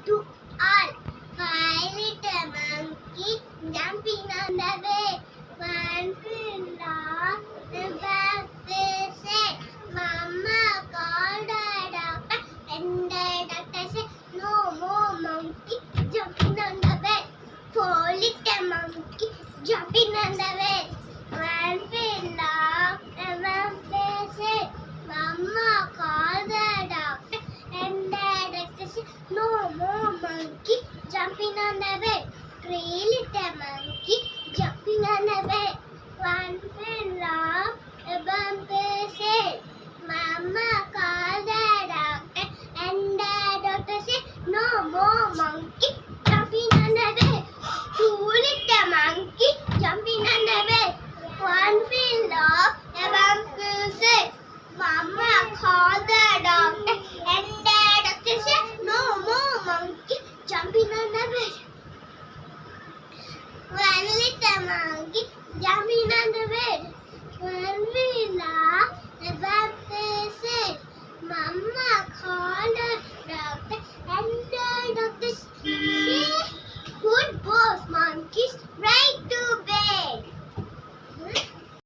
to all. Five little monkey jumping on the bed. One fell off the back. They said, Mama called the doctor, and the doctor said, no more monkey jumping on the bed. Four little monkey jumping on the bed. One fell off the back. They said, Mama called the doctor, and the doctor said, no more monkey jumping on the bed. Three little monkey jumping on the bed. One fell off the bump. They said, Mama called the doctor, and the doctor said, no more monkey jumping on the bed. Two little monkey jumping on the bed. One fell off the bump. They said, Mama called the doctor, and the doctor said, no more monkey jumping on the bed. One little monkey jumping on the bed. One fell off the bump.